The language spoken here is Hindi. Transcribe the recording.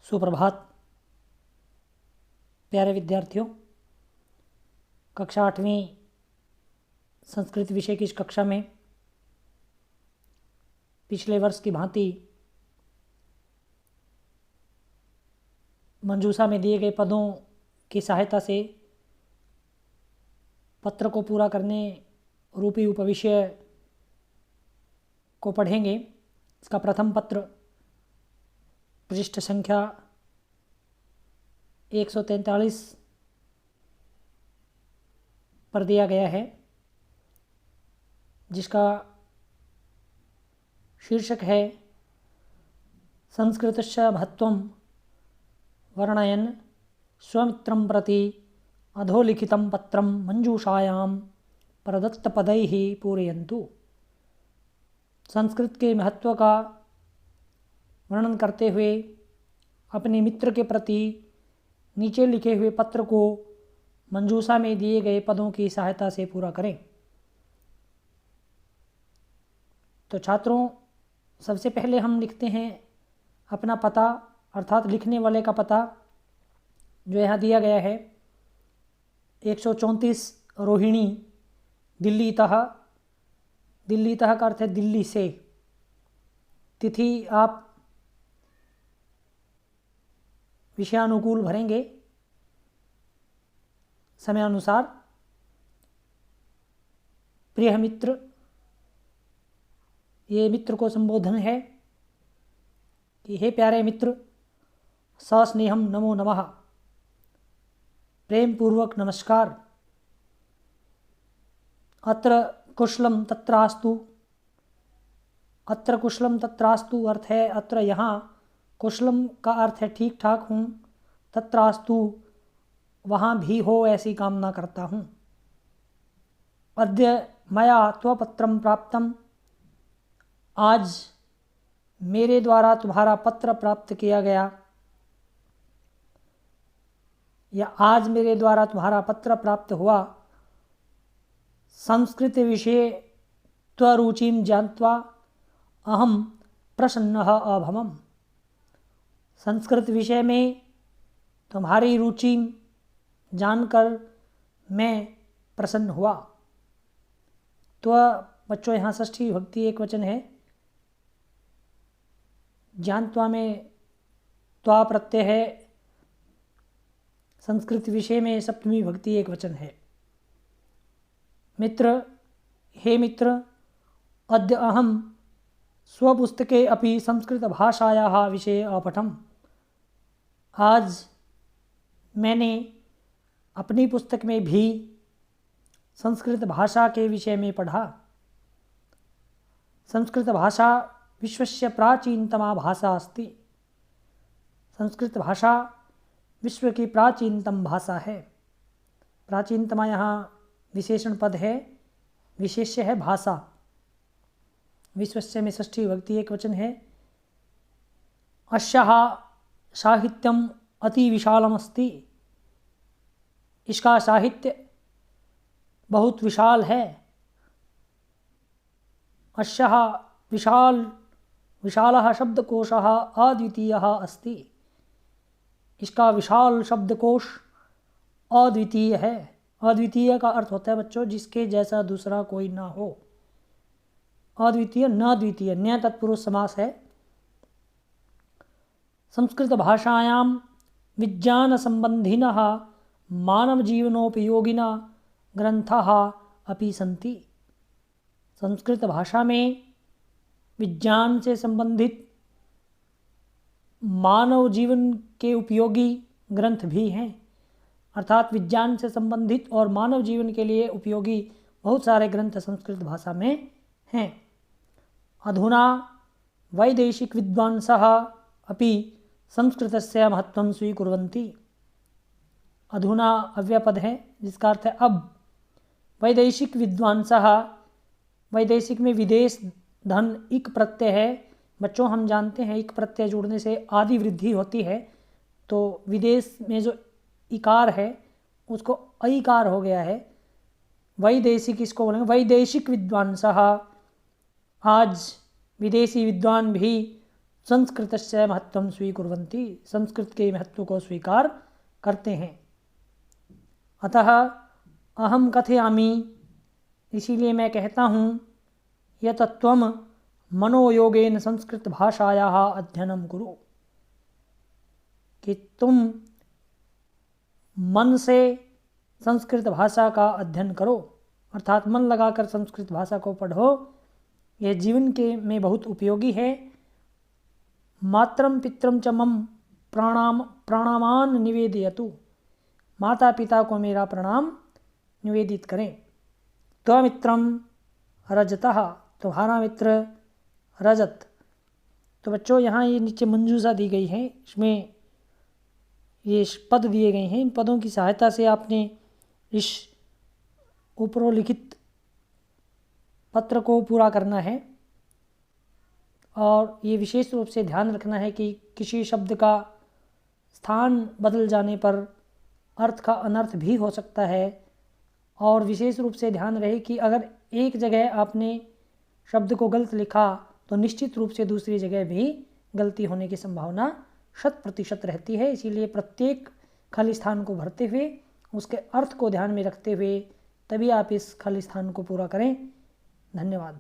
सुप्रभात प्यारे विद्यार्थियों। कक्षा 8वीं संस्कृत विषय की इस कक्षा में पिछले वर्ष की भांति मंजूषा में दिए गए पदों की सहायता से पत्र को पूरा करने रूपी उपविषय को पढ़ेंगे। इसका प्रथम पत्र पृष्ठ संख्या 143 पर दिया गया है, जिसका शीर्षक है संस्कृतस्य महत्वं वर्णयन् स्वमित्रं प्रति अधोलिखितं पत्रं मंजूषायां प्रदत्तपदैः पूरयन्तु। संस्कृत के महत्व का वर्णन करते हुए अपने मित्र के प्रति नीचे लिखे हुए पत्र को मंजूषा में दिए गए पदों की सहायता से पूरा करें। तो छात्रों, सबसे पहले हम लिखते हैं अपना पता, अर्थात लिखने वाले का पता जो यहाँ दिया गया है 134 रोहिणी दिल्लीतः। दिल्लीतः का अर्थ है दिल्ली से। तिथि आप विषयानुकूल भरेंगे समयानुसार। प्रिय मित्र, ये मित्र को संबोधन है कि हे प्यारे मित्र, सस्नेहम नमो नमः, प्रेम पूर्वक नमस्कार। अत्र कुशलम तत्रास्तु। अत्र कुशलम तत्रास्तु अर्थ है अत्र यहाँ, कुशलम का अर्थ है ठीक ठाक हूँ, तत्रास्तु वहाँ भी हो ऐसी कामना करता हूँ। अद्य मया त्वपत्रं प्राप्तम। आज मेरे द्वारा तुम्हारा पत्र प्राप्त किया गया, या आज मेरे द्वारा तुम्हारा पत्र प्राप्त हुआ। संस्कृत विषये त्वरुचिं ज्ञात्वा अहम प्रसन्नः अभवम्। संस्कृत विषय में तुम्हारी रुचि जानकर मैं प्रसन्न हुआ। तो बच्चों, यहाँ षष्ठी विभक्ति एक वचन है। ज्ञात्वा में त्वा प्रत्यय है। संस्कृत विषय में सप्तमी विभक्ति एक वचन है। मित्र, हे मित्र, अद्य अहम स्वपुस्तके अपि संस्कृतभाषायाः विषये अपठम्। आज मैंने अपनी पुस्तक में भी संस्कृत भाषा के विषय में पढ़ा। संस्कृत भाषा विश्वस्य प्राचीनतमा भाषा अस्ति। संस्कृत भाषा विश्व की प्राचीनतम भाषा है। प्राचीनतमा यहाँ विशेषण पद है, विशेष्य है भाषा। विश्वस्य में षष्ठी विभक्ति एक वचन है। अस्याः साहित्यम अति विशालमस्ति। इसका साहित्य बहुत विशाल है। अस्याः विशालः शब्दकोशः अद्वितीयः अस्ति। इसका विशाल शब्दकोश अद्वितीय है। अद्वितीय का अर्थ होता है बच्चों जिसके जैसा दूसरा कोई ना हो। अद्वितीय न द्वितीय, न्य तत्पुरुष समास है। संस्कृत भाषायां विज्ञान संबंधिनः मानव जीवनोपयोगिनः ग्रंथाः अपि सन्ति। संस्कृत भाषा में विज्ञान से संबंधित मानव जीवन के उपयोगी ग्रंथ भी हैं। अर्थात विज्ञान से संबंधित और मानव जीवन के लिए उपयोगी बहुत सारे ग्रंथ संस्कृत भाषा में हैं। अधुना वैदेशिक विद्वांसः अपि संस्कृतस्य महत्वं स्वीकुर्वन्ति। अधुना अव्ययपद है जिसका अर्थ है अब। वैदेशिक विद्वांसः, वैदेशिक में विदेश धन इक प्रत्यय है। बच्चों, हम जानते हैं इक प्रत्यय जुड़ने से आदि वृद्धि होती है, तो विदेश में जो इकार है उसको अइकार हो गया है। वैदेशिक इसको बोलेंगे वैदेशिक विद्वांसः। आज विदेशी विद्वान भी संस्कृतस्य महत्वं स्वीकुर्वन्ति, संस्कृत के महत्व को स्वीकार करते हैं। अतः अहम कथयामि, इसीलिए मैं कहता हूँ, यत् त्वं मनोयोगेन संस्कृत भाषायाः अध्ययनं कुरु, कि तुम मन से संस्कृत भाषा का अध्ययन करो, अर्थात मन लगाकर संस्कृत भाषा को पढ़ो। यह जीवन के में बहुत उपयोगी है। मातरम पितरम च मम प्रणामान निवेदयतु, माता पिता को मेरा प्रणाम निवेदित करें। त्वमित्रम रजतः, तुम्हारा मित्र रजत। तो बच्चों यहाँ ये नीचे मंजूषा दी गई है, इसमें ये पद दिए गए हैं। इन पदों की सहायता से आपने इस उपरोल्लिखित पत्र को पूरा करना है। और ये विशेष रूप से ध्यान रखना है कि किसी शब्द का स्थान बदल जाने पर अर्थ का अनर्थ भी हो सकता है। और विशेष रूप से ध्यान रहे कि अगर एक जगह आपने शब्द को गलत लिखा तो निश्चित रूप से दूसरी जगह भी गलती होने की संभावना 100% रहती है। इसीलिए प्रत्येक खाली स्थान को भरते हुए उसके अर्थ को ध्यान में रखते हुए तभी आप इस खाली स्थान को पूरा करें। धन्यवाद।